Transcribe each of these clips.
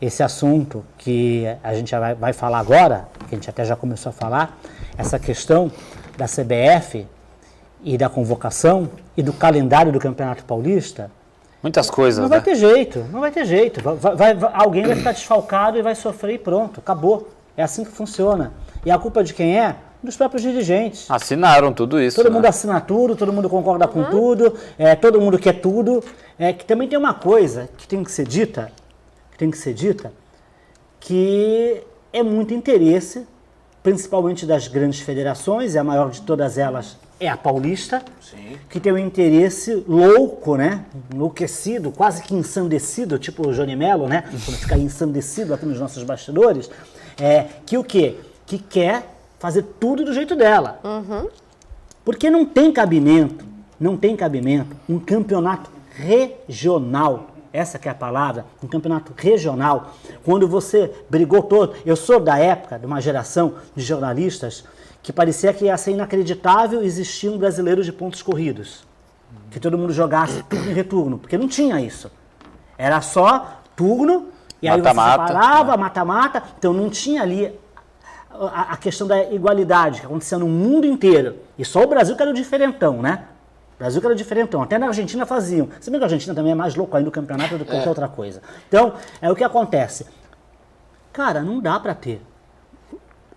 esse assunto que a gente já vai falar agora, que a gente até já começou a falar, essa questão da CBF e da convocação e do calendário do Campeonato Paulista. Muitas coisas, não vai ter jeito, não vai ter jeito. Alguém vai ficar desfalcado e vai sofrer e pronto, acabou. É assim que funciona. E a culpa de quem é? Dos próprios dirigentes. Assinaram tudo isso. Todo mundo assina tudo, todo mundo concorda com tudo, todo mundo quer tudo. Que também tem uma coisa que tem que ser dita, que é muito interesse, principalmente das grandes federações, e a maior de todas elas é a Paulista, sim, que tem um interesse louco, né? Enlouquecido, quase que ensandecido, tipo o Johnny Mello, né? Quando fica ensandecido aqui nos nossos bastidores, que o quê? Que quer fazer tudo do jeito dela. Porque não tem cabimento um campeonato regional, essa que é a palavra, um campeonato regional, quando você brigou todo. Eu sou da época, de uma geração de jornalistas que parecia que ia ser inacreditável existir um brasileiro de pontos corridos, que todo mundo jogasse tudo em retorno, porque não tinha isso. Era só turno, e aí você separava, mata-mata, então não tinha ali a questão da igualdade que acontecia no mundo inteiro. E só o Brasil que era o diferentão, né? O Brasil que era o diferentão. Até na Argentina faziam. Se bem que a Argentina também é mais louco ainda do campeonato do que qualquer outra coisa. Então, o que acontece? Cara, não dá pra ter.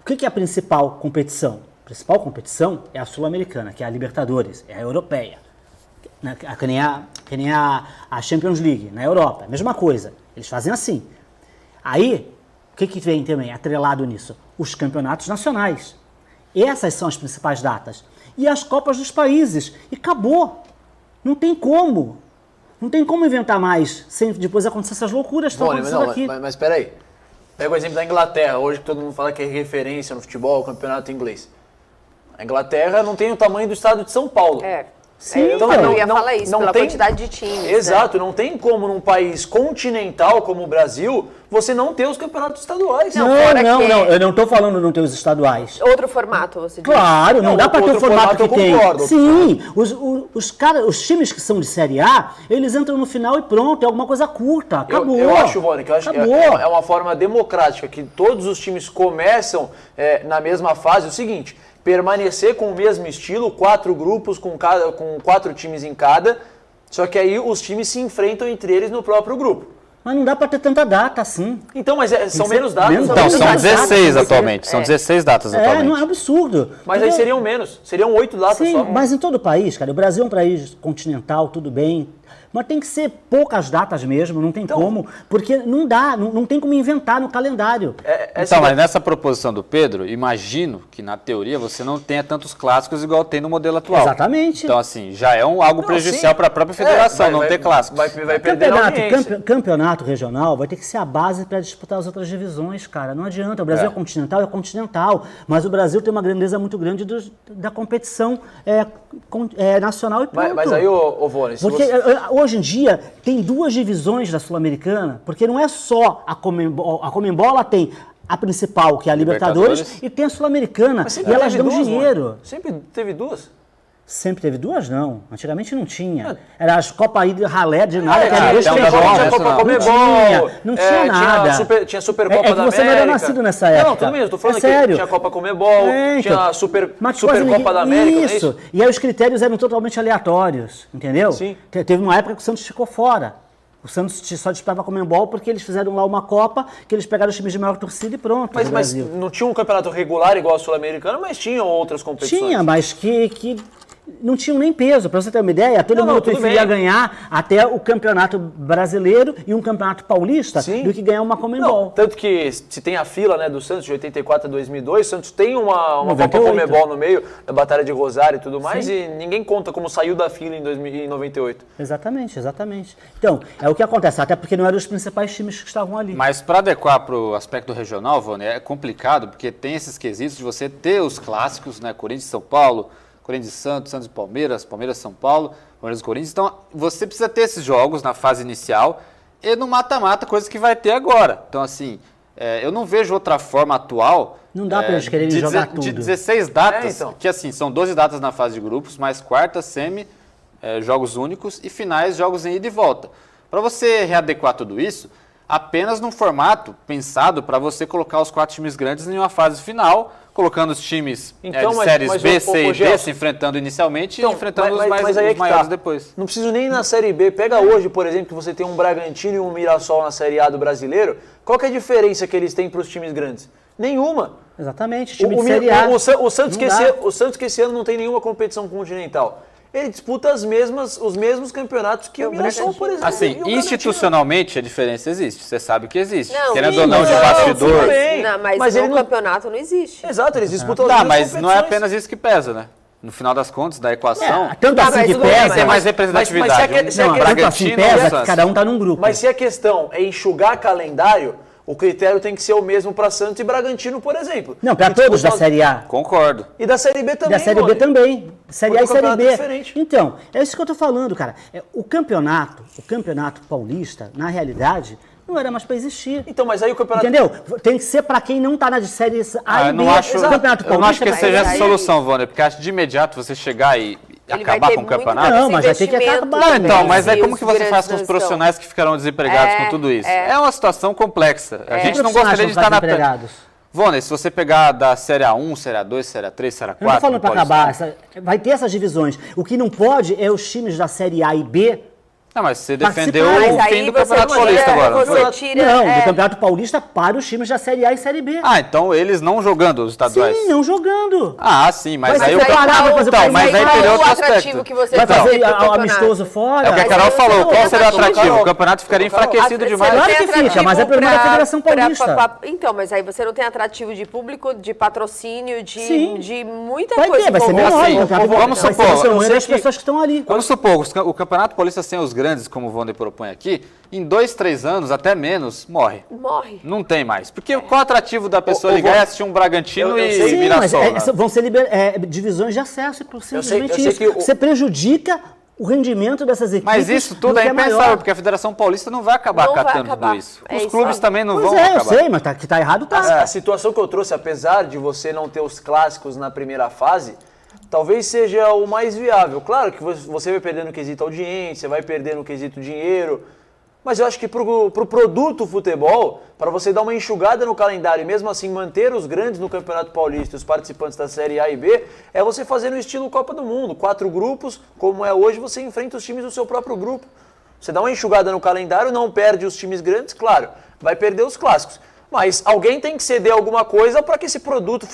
O que é a principal competição? A principal competição é a Sul-Americana, que é a Libertadores, é a Europeia. Que nem a Champions League, na Europa. A mesma coisa. Eles fazem assim. Aí, o que vem também atrelado nisso? Os campeonatos nacionais. Essas são as principais datas. E as Copas dos países. E acabou. Não tem como. Não tem como inventar mais sem depois acontecer essas loucuras que estão acontecendo aqui. Mas espera aí. Pega o exemplo da Inglaterra, hoje que todo mundo fala que é referência no futebol, o campeonato inglês. A Inglaterra não tem o tamanho do estado de São Paulo. Sim, então, eu ia falar isso, pela quantidade de times. Exato, né? Não tem como num país continental como o Brasil, você não ter os campeonatos estaduais. Não, eu não estou falando não ter os estaduais. Outro formato, você diz? Claro, não dá para ter o formato que tem. Concordo, sim, os times que são de Série A, eles entram no final e pronto, é alguma coisa curta, acabou. Eu acho, Vônia, que é uma forma democrática, que todos os times começam na mesma fase. O seguinte, permanecer com o mesmo estilo, 4 grupos com 4 times em cada, só que aí os times se enfrentam entre eles no próprio grupo. Mas não dá para ter tanta data assim. Então, mas são menos datas. Então, são 16 atualmente. São 16 datas atualmente. Não é absurdo. Mas aí seriam menos. Seriam 8 datas só. Sim, mas em todo o país, cara. O Brasil é um país continental, tudo bem. Mas tem que ser poucas datas mesmo, não tem como. Porque não dá, não tem como inventar no calendário. Mas nessa proposição do Pedro, imagino que na teoria você não tenha tantos clássicos igual tem no modelo atual. Exatamente. Então, assim, já é algo prejudicial para a própria federação não ter clássicos. Vai perder a audiência. Campeonato regional vai ter que ser a base para disputar as outras divisões, cara. Não adianta. O Brasil é continental, mas o Brasil tem uma grandeza muito grande da competição nacional e ponto. Mas aí, Vônia, porque hoje em dia tem 2 divisões da Sul-Americana, porque não é só a Conmebol. A Conmebol ela tem a principal, que é a Libertadores, e tem a Sul-Americana, e elas dão dinheiro. Mano. Sempre teve 2? Sempre teve 2, não. Antigamente não tinha. Era as Copa aí de ralé de nada. Tinha Copa Conmebol. Não tinha nada. Tinha Supercopa da América. Você não era nascido nessa época. Não, tudo mesmo. Tô falando sério. Tinha Copa Conmebol, tinha Supercopa da América, não é isso? E aí os critérios eram totalmente aleatórios, entendeu? Sim. Teve uma época que o Santos ficou fora. O Santos só disputava Conmebol porque eles fizeram lá uma Copa, que eles pegaram os times de maior torcida e pronto. Mas não tinha um campeonato regular igual a Sul-Americana, mas tinham outras competições. Tinha, mas que não tinham nem peso. Para você ter uma ideia, todo mundo preferia ganhar até o Campeonato Brasileiro e um Campeonato Paulista do que ganhar uma Conmebol. Tanto que se tem a fila, né, do Santos de 84 a 2002, o Santos tem uma Copa Conmebol no meio, da Batalha de Rosário e tudo mais, e ninguém conta como saiu da fila em 98. Exatamente. Então, é o que acontece, até porque não eram os principais times que estavam ali. Mas para adequar para o aspecto regional, Vônia, é complicado, porque tem esses quesitos de você ter os clássicos, né, Corinthians e São Paulo, Corinthians e Santos, Santos e Palmeiras, Palmeiras e São Paulo, Palmeiras e Corinthians. Então, você precisa ter esses jogos na fase inicial e no mata-mata, coisa que vai ter agora. Então, assim, eu não vejo outra forma atual. Não dá para eles quererem jogar tudo. De 16 datas, que assim, são 12 datas na fase de grupos, mais quarta, semi, jogos únicos e finais, jogos em ida e volta. Para você readequar tudo isso, apenas num formato pensado para você colocar os 4 times grandes em uma fase final, colocando os times de séries B, C e D se enfrentando inicialmente e enfrentando os maiores depois. Não preciso nem ir na Série B. Pega hoje, por exemplo, que você tem um Bragantino e um Mirassol na Série A do Brasileiro. Qual que é a diferença que eles têm para os times grandes? Nenhuma. Exatamente, time de Série A. O Santos que esse ano não tem nenhuma competição continental. Ele disputa os mesmos campeonatos que o Mirassol, por exemplo. Assim, institucionalmente a diferença existe. Você sabe que existe. Querendo ou não, de bastidor. Mas no campeonato não existe. Exato, eles disputam as mesmas competições. Mas não é apenas isso que pesa, né? No final das contas, da equação, tanto assim que pesa, tem mais representatividade. Tanto assim pesa que cada um tá num grupo. Mas se a questão é enxugar calendário, o critério tem que ser o mesmo para Santos e Bragantino, por exemplo. Não, para todos da Série A. Concordo. E da Série B também. Da Série B também. Série A e Série B. Diferente. Então, é isso que eu tô falando, cara. O campeonato paulista, na realidade, não era mais para existir. Então, mas aí o campeonato... Entendeu? Tem que ser para quem não tá na série A e B. Eu não acho que seja essa aí... solução, Wander, porque acho de imediato você chegar e acabar com o campeonato. Não, mas vai ter que acabar. Não, então, mas é como que você faz com os profissionais que ficarão desempregados com tudo isso? É uma situação complexa. A gente não gostaria de estar na pele. Wander, se você pegar da Série A1, Série A2, Série A3, Série A4... Eu não tô falando para acabar, vai ter essas divisões. O que não pode é os times da Série A e B... Não, mas você defendeu o fim do Campeonato Paulista agora. Do Campeonato Paulista para os times da Série A e Série B. Então eles não jogando os estaduais. Sim, não jogando. sim, mas aí o Campeonato... Mas aí teria outro aspecto. Vai fazer amistoso fora? É o que a Carol falou, qual seria o atrativo? O campeonato ficaria enfraquecido demais. Claro que fica, mas é problema da Federação Paulista. Então, mas aí você não tem atrativo de público, de patrocínio, de muita coisa. Vai ser menor. Vamos supor... as pessoas que estão ali. Vamos supor, o Campeonato Paulista sem os grandes, como o Wander propõe aqui, em 2, 3 anos, até menos, morre. Não tem mais. Porque qual o atrativo da pessoa ligar e assistir um Bragantino e Mirassol? Mas vão ser divisões de acesso, simplesmente isso. Você prejudica o rendimento dessas equipes. Mas isso tudo é impensável, porque a Federação Paulista não vai acabar catando tudo isso. Os clubes também não vão acabar. Eu sei, mas que tá errado, tá. A situação que eu trouxe, apesar de você não ter os clássicos na primeira fase, talvez seja o mais viável. Claro que você vai perder no quesito audiência, vai perder no quesito dinheiro, mas eu acho que pro produto futebol, para você dar uma enxugada no calendário e mesmo assim manter os grandes no Campeonato Paulista, os participantes da Série A e B, é você fazer no estilo Copa do Mundo. 4 grupos, como é hoje, você enfrenta os times do seu próprio grupo. Você dá uma enxugada no calendário, não perde os times grandes, claro, vai perder os clássicos. Mas alguém tem que ceder alguma coisa para que esse produto